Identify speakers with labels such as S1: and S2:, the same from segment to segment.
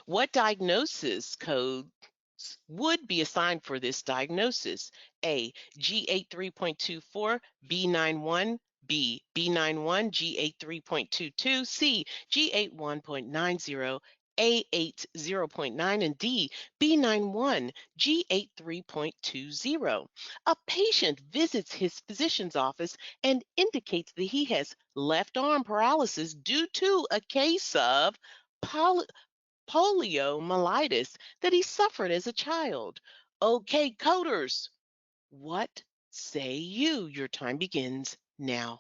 S1: What diagnosis codes would be assigned for this diagnosis? A, G83.24, B91, B, B91, G83.22, C, G81.90, A80.9, and D, B91, G83.20. A patient visits his physician's office and indicates that he has left arm paralysis due to a case of poliomyelitis that he suffered as a child. Okay, coders, what say you? Your time begins now.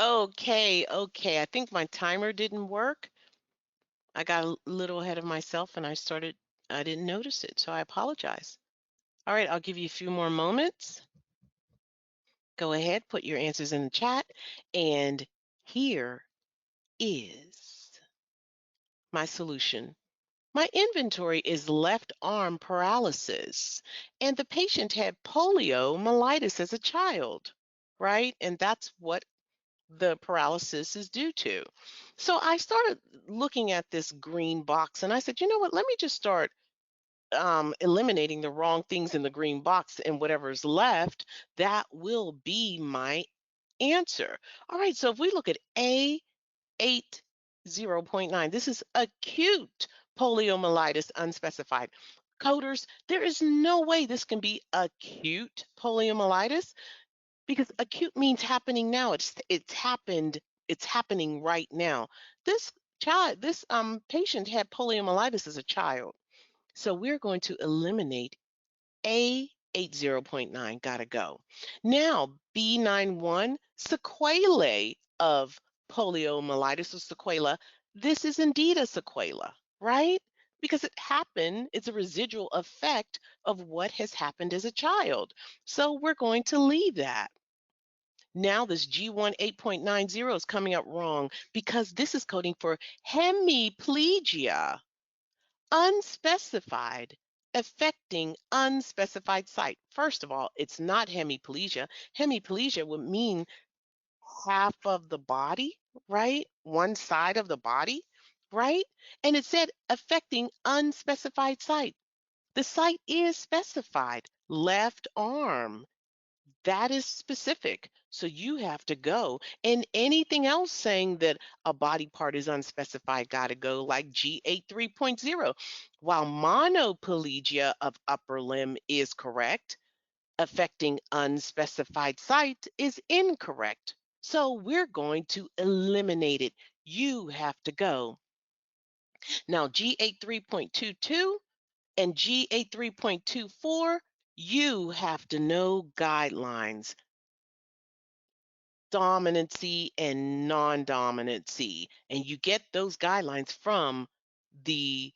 S1: Okay. I think my timer didn't work. I got a little ahead of myself and I didn't notice it, so I apologize. All right, I'll give you a few more moments. Go ahead, put your answers in the chat. And here is my solution. My inventory is left arm paralysis, and the patient had poliomyelitis as a child, right? And that's what the paralysis is due to. So I started looking at this green box and I said, you know what, let me just start eliminating the wrong things in the green box, and whatever's left, that will be my answer. All right, so if we look at A80.9, this is acute poliomyelitis unspecified. Coders, there is no way this can be acute poliomyelitis because acute means happening now. It's happened. It's happening right now. This patient had poliomyelitis as a child, so we're going to eliminate A80.9. Gotta go. Now B91, sequelae of poliomyelitis or sequela. This is indeed a sequela, right? Because it happened, it's a residual effect of what has happened as a child. So we're going to leave that. Now this G1 8.90 is coming up wrong because this is coding for hemiplegia, unspecified, affecting unspecified site. First of all, it's not hemiplegia. Hemiplegia would mean half of the body, right? One side of the body, right? And it said affecting unspecified site. The site is specified, left arm. That is specific. So you have to go. And anything else saying that a body part is unspecified got to go, like G8 3.0. While monoplegia of upper limb is correct, affecting unspecified site is incorrect. So we're going to eliminate it. You have to go. Now, G8 3.22 and G8 3.24, you have to know guidelines, dominancy and non-dominancy. And you get those guidelines from the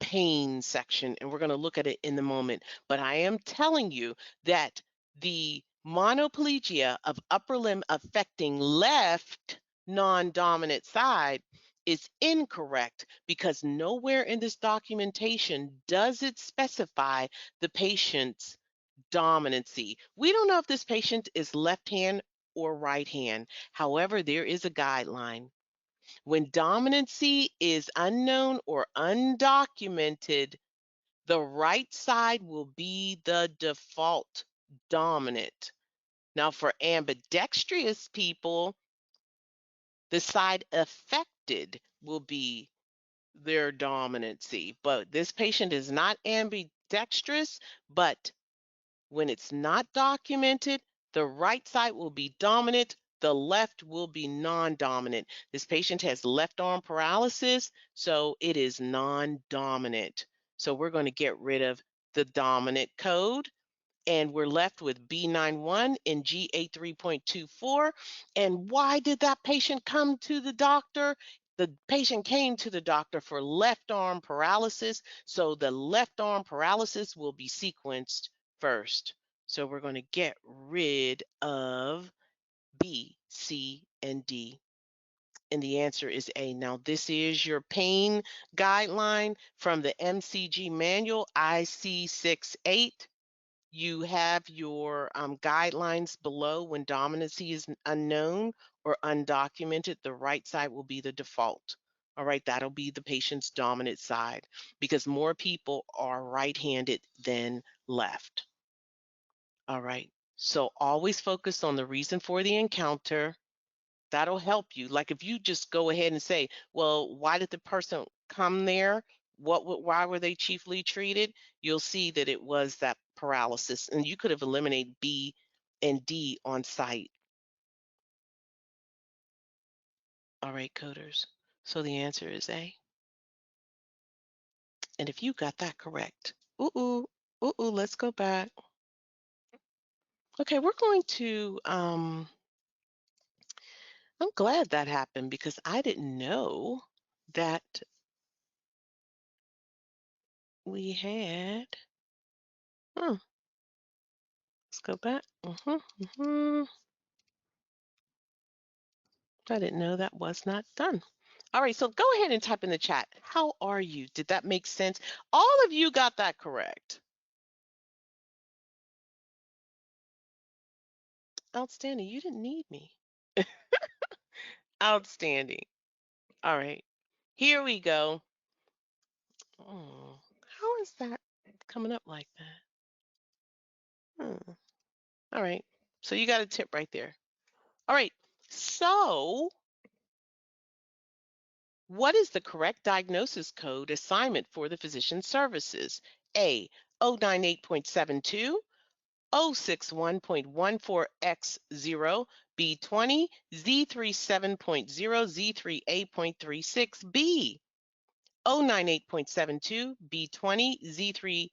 S1: pain section, and we're going to look at it in a moment. But I am telling you that the monoplegia of upper limb affecting left non-dominant side is incorrect because nowhere in this documentation does it specify the patient's dominancy. We don't know if this patient is left hand or right hand. However, there is a guideline. When dominancy is unknown or undocumented, the right side will be the default dominant. Now, for ambidextrous people, the side affected will be their dominancy. But this patient is not ambidextrous, but when it's not documented, the right side will be dominant, the left will be non-dominant. This patient has left arm paralysis, so it is non-dominant. So we're going to get rid of the dominant code, and we're left with B91 in G8 3.24. And why did that patient come to the doctor? The patient came to the doctor for left arm paralysis, so the left arm paralysis will be sequenced first. So we're going to get rid of B, C, and D. And the answer is A. Now, this is your pain guideline from the MCG manual, IC68. You have your guidelines below. When dominancy is unknown or undocumented, the right side will be the default. All right, that'll be the patient's dominant side because more people are right-handed than left. All right, so always focus on the reason for the encounter. That'll help you. Like if you just go ahead and say, well, why did the person come there? Why were they chiefly treated? You'll see that it was that paralysis, and you could have eliminated B and D on site. All right, coders. So the answer is A. And if you got that correct, let's go back. Okay, we're going to, I'm glad that happened because I didn't know that we had, let's go back. I didn't know that was not done. All right, so go ahead and type in the chat. How are you? Did that make sense? All of you got that correct. Outstanding. You didn't need me. Outstanding. All right, here we go. Oh, how is that coming up like that? All right, so you got a tip right there. All right, so what is the correct diagnosis code assignment for the physician services? A, 098.72, 061.14X0, B20, Z37.0, Z3A.36, B. 098.72, B20, Z37.0,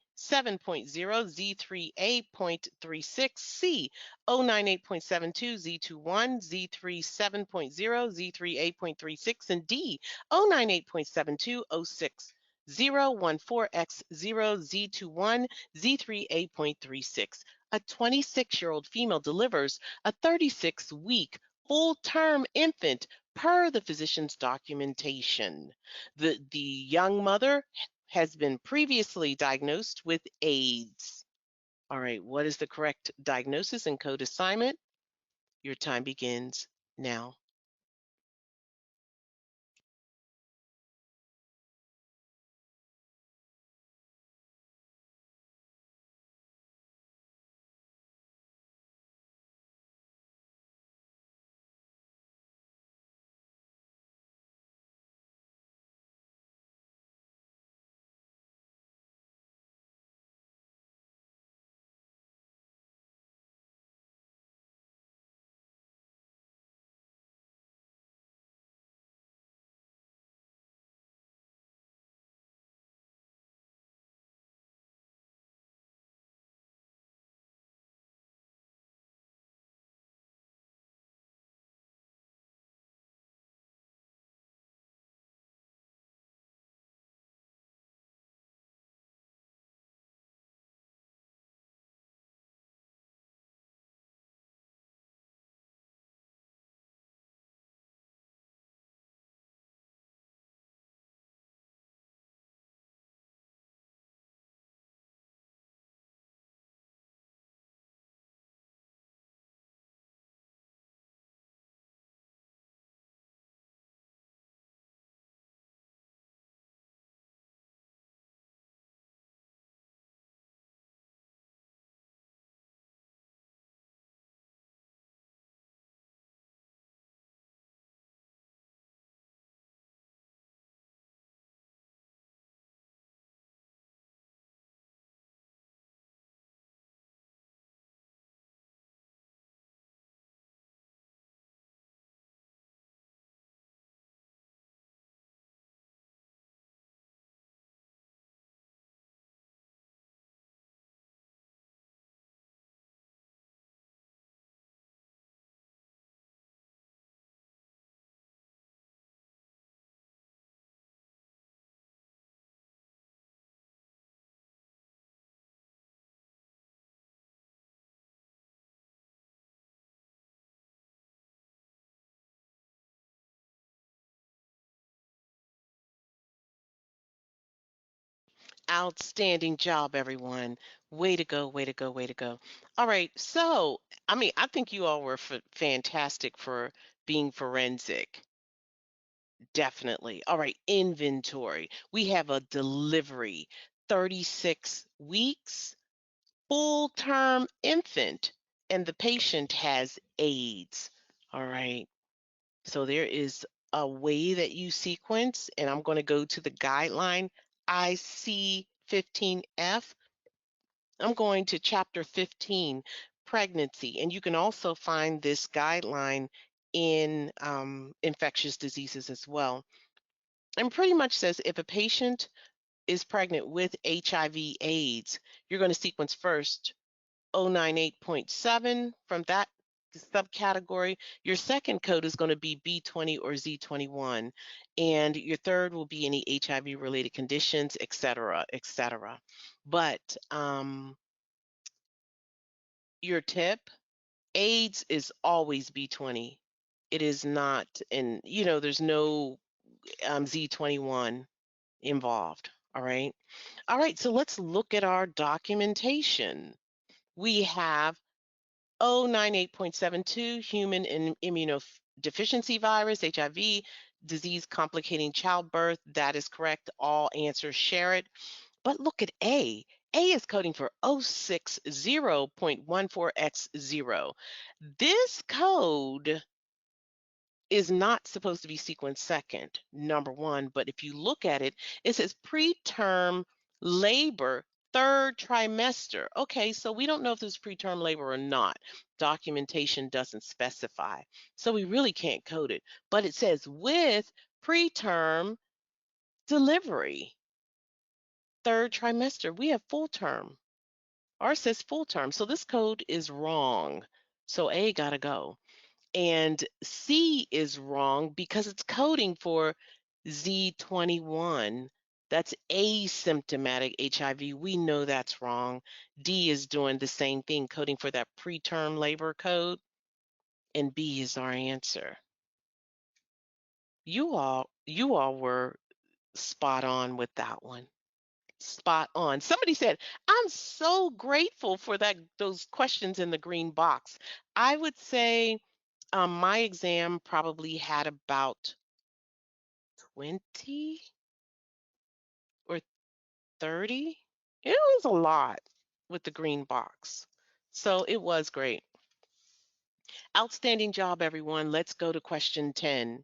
S1: Z3A.36, C. 098.72, Z21, Z37.0, Z3A.36, and D. 098.72, 06014X0, Z21, Z3A.36. A 26-year-old female delivers a 36-week full-term infant per the physician's documentation. The young mother has been previously diagnosed with AIDS. All right, what is the correct diagnosis and code assignment? Your time begins now. Outstanding job, everyone. Way to go, way to go, way to go. All right. So, I mean, I think you all were fantastic for being forensic. Definitely. All right. Inventory. We have a delivery, 36 weeks, full term infant, and the patient has AIDS. All right. So there is a way that you sequence, and I'm going to go to the guideline IC-15F. I'm going to chapter 15, pregnancy, and you can also find this guideline in infectious diseases as well. And pretty much says if a patient is pregnant with HIV/AIDS, you're going to sequence first 098.7 from that subcategory. Your second code is going to be B20 or Z21, and your third will be any HIV related conditions, et cetera, et cetera. But your tip, AIDS is always B20. It is not, and there's no Z21 involved. All right. All right. So let's look at our documentation. We have 098.72 human immunodeficiency virus, HIV, disease complicating childbirth. That is correct. All answers share it. But look at A. A is coding for 060.14X0. This code is not supposed to be sequenced second, number one, but if you look at it, it says preterm labor, third trimester. Okay, so we don't know if there's preterm labor or not. Documentation doesn't specify, so we really can't code it, but it says with preterm delivery, third trimester. We have full term. Ours says full term, so this code is wrong. So A gotta go. And C is wrong because it's coding for Z21. That's asymptomatic HIV. We know that's wrong. D is doing the same thing, coding for that preterm labor code. And B is our answer. You all were spot on with that one. Spot on. Somebody said, I'm so grateful for those questions in the green box. I would say my exam probably had about 20 or 30. It was a lot with the green box. So it was great. Outstanding job, everyone. Let's go to question 10.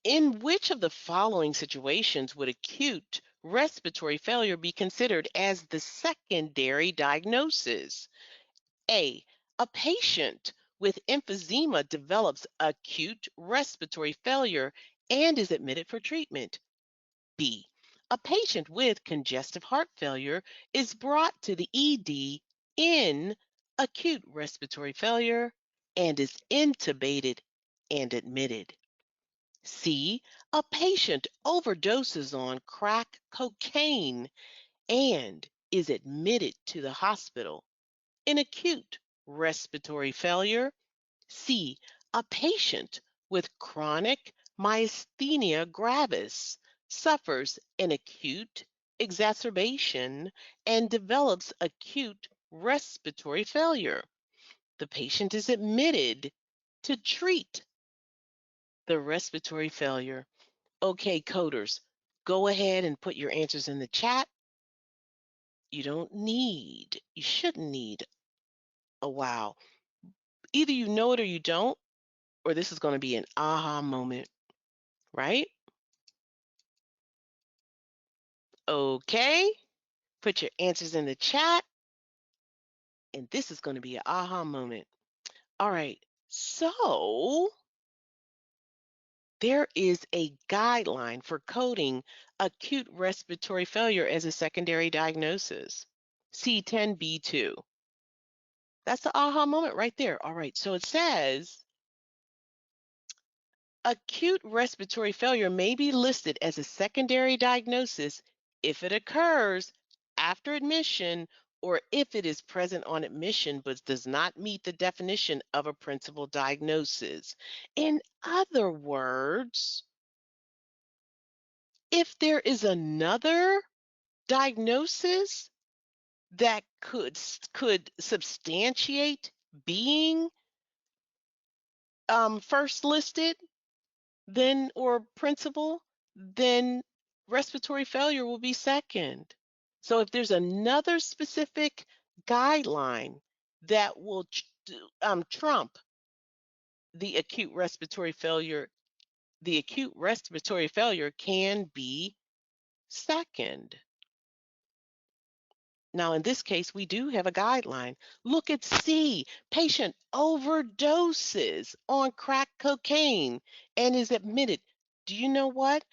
S1: In which of the following situations would acute respiratory failure be considered as the secondary diagnosis? A. A patient with emphysema develops acute respiratory failure and is admitted for treatment. B. A patient with congestive heart failure is brought to the ED in acute respiratory failure and is intubated and admitted. C. A patient overdoses on crack cocaine and is admitted to the hospital in acute respiratory failure. C. A patient with chronic myasthenia gravis suffers an acute exacerbation and develops acute respiratory failure. The patient is admitted to treat the respiratory failure. Okay, coders, go ahead and put your answers in the chat. You shouldn't need a wow. Either you know it or you don't, or this is going to be an aha moment, right? Okay, put your answers in the chat, and this is going to be an aha moment. All right, so there is a guideline for coding acute respiratory failure as a secondary diagnosis, C10B2. That's the aha moment right there. All right, so it says acute respiratory failure may be listed as a secondary diagnosis if it occurs after admission or if it is present on admission but does not meet the definition of a principal diagnosis. In other words, If there is another diagnosis that could substantiate being first listed, then or principal, then respiratory failure will be second. So if there's another specific guideline that will trump the acute respiratory failure, the acute respiratory failure can be second. Now, in this case, we do have a guideline. Look at C. Patient overdoses on crack cocaine and is admitted. Do you know what?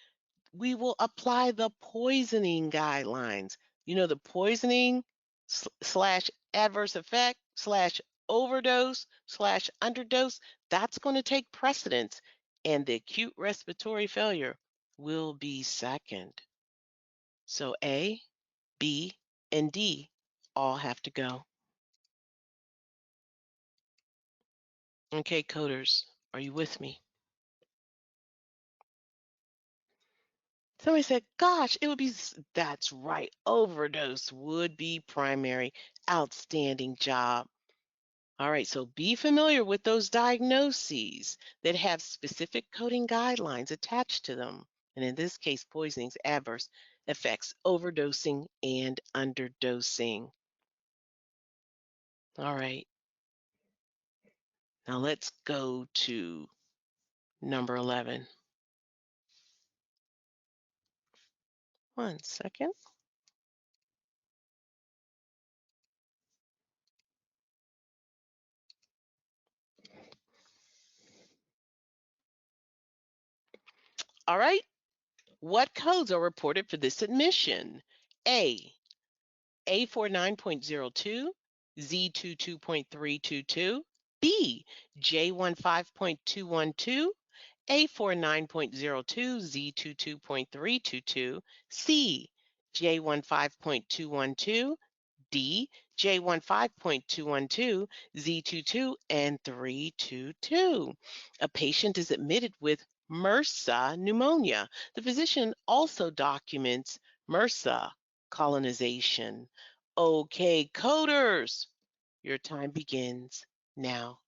S1: We will apply the poisoning guidelines. You know, the poisoning slash adverse effect slash overdose slash underdose, that's going to take precedence. And the acute respiratory failure will be second. So A, B, and D all have to go. Okay, coders, are you with me? Somebody said, gosh, it would be, that's right, overdose would be primary. Outstanding job. All right, so be familiar with those diagnoses that have specific coding guidelines attached to them. And in this case, poisoning's adverse effects, overdosing and underdosing. All right, now let's go to number 11. One second. All right, what codes are reported for this admission? A, A49.02, Z22.322, B, J15.212, A49.02, Z22.322, C, J15.212, D, J15.212, Z22, and 322. A patient is admitted with MRSA pneumonia. The physician also documents MRSA colonization. Okay, coders, your time begins now.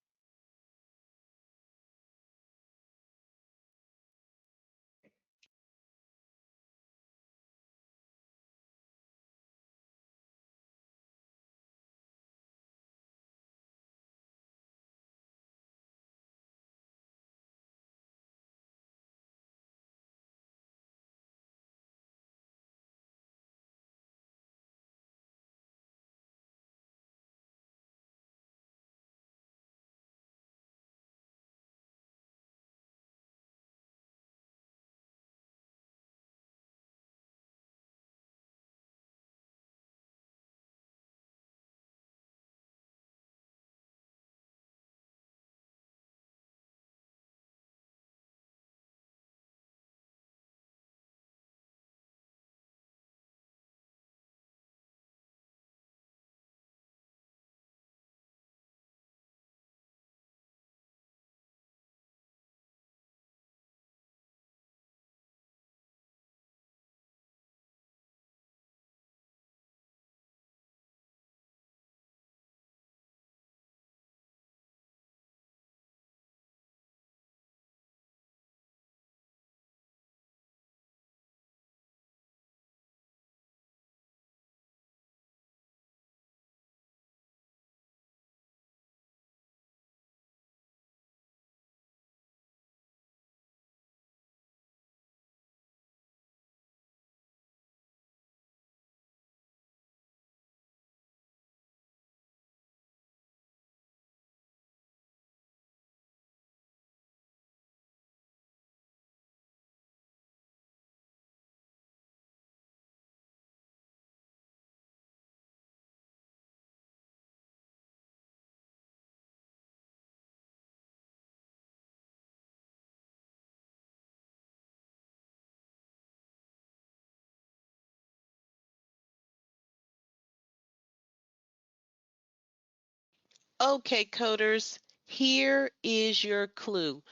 S1: Okay, coders, here is your clue.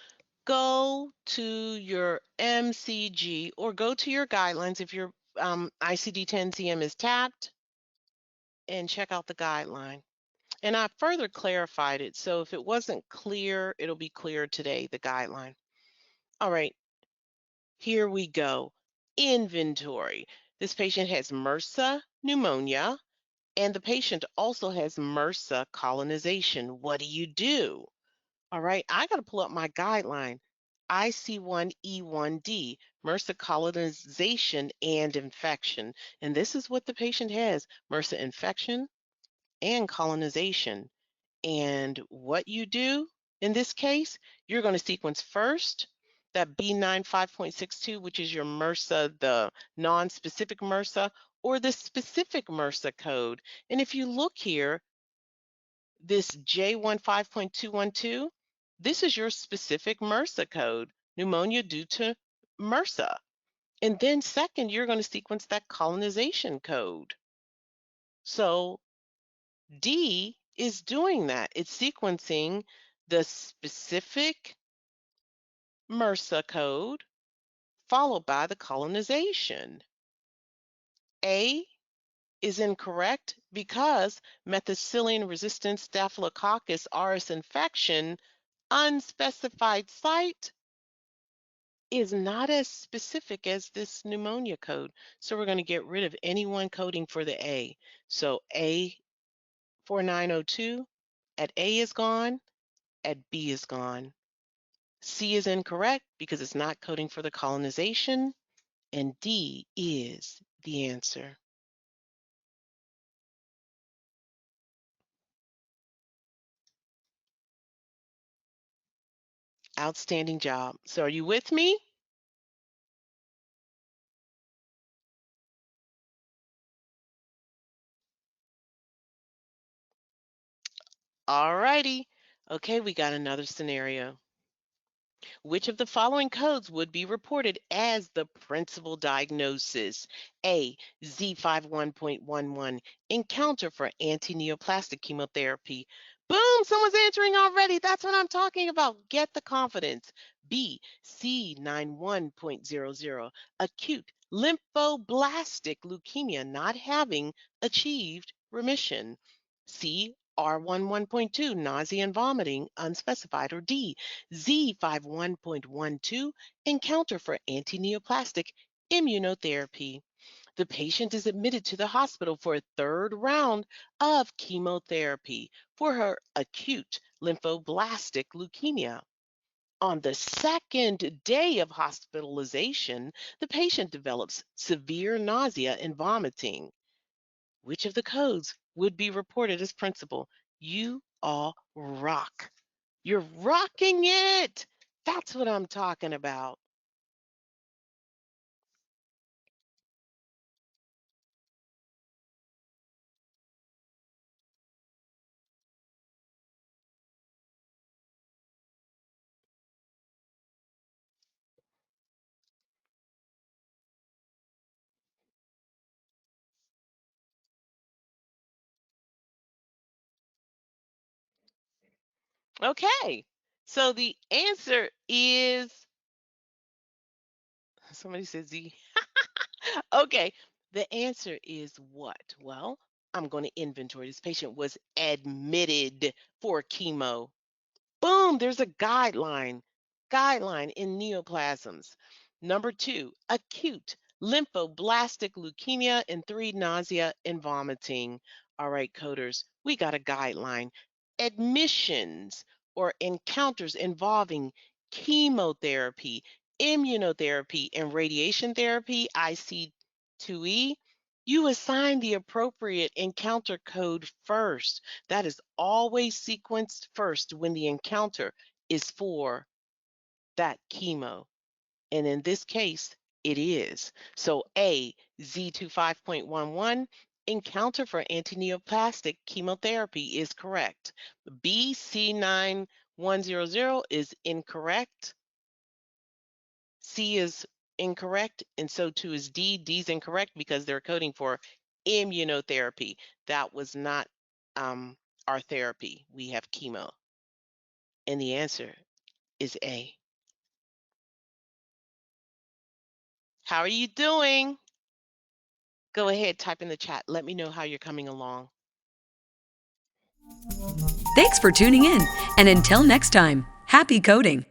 S1: go to your MCG or go to your guidelines if your ICD-10-CM is tapped and check out the guideline. And I further clarified it, so if it wasn't clear, it'll be clear today, the guideline. All right, here we go. Inventory. This patient has MRSA pneumonia, and the patient also has MRSA colonization. What do you do? All right, I got to pull up my guideline. IC1E1D, MRSA colonization and infection. And this is what the patient has, MRSA infection and colonization. And what you do in this case, you're going to sequence first that B9 5.62, which is your MRSA, the non-specific MRSA, or the specific MRSA code. And if you look here, this J1 5.212, this is your specific MRSA code, pneumonia due to MRSA. And then second, you're going to sequence that colonization code. So D is doing that. It's sequencing the specific MRSA code followed by the colonization. A is incorrect because methicillin-resistant Staphylococcus aureus infection, unspecified site, is not as specific as this pneumonia code. So we're going to get rid of any one coding for the A. So A4902 at A is gone, at B is gone. C is incorrect because it's not coding for the colonization, and D is the answer. Outstanding job. So are you with me? All righty. Okay, we got another scenario. Which of the following codes would be reported as the principal diagnosis? A, Z51.11, encounter for anti-neoplastic chemotherapy. Boom, someone's answering already. That's what I'm talking about. Get the confidence. B, C91.00, acute lymphoblastic leukemia not having achieved remission. C, R11.2, nausea and vomiting, unspecified, or D, Z51.12, encounter for anti-neoplastic immunotherapy. The patient is admitted to the hospital for a third round of chemotherapy for her acute lymphoblastic leukemia. On the second day of hospitalization, the patient develops severe nausea and vomiting. Which of the codes would be reported as principal? You all rock. You're rocking it. That's what I'm talking about. Okay. So the answer is somebody said Z. Okay. The answer is what? Well, I'm going to inventory. This patient was admitted for chemo. Boom, there's a guideline in neoplasms. Number two, acute lymphoblastic leukemia, and three, nausea and vomiting. All right, coders, we got a guideline. Admissions or encounters involving chemotherapy, immunotherapy, and radiation therapy, IC2E, you assign the appropriate encounter code first. That is always sequenced first when the encounter is for that chemo. And in this case, it is. So A, Z25.11, encounter for antineoplastic chemotherapy is correct. B, C9100 is incorrect. C is incorrect, and so too is D. D is incorrect because they're coding for immunotherapy. That was not our therapy. We have chemo. And the answer is A. How are you doing? Go ahead, type in the chat. Let me know how you're coming along.
S2: Thanks for tuning in, and until next time, happy coding!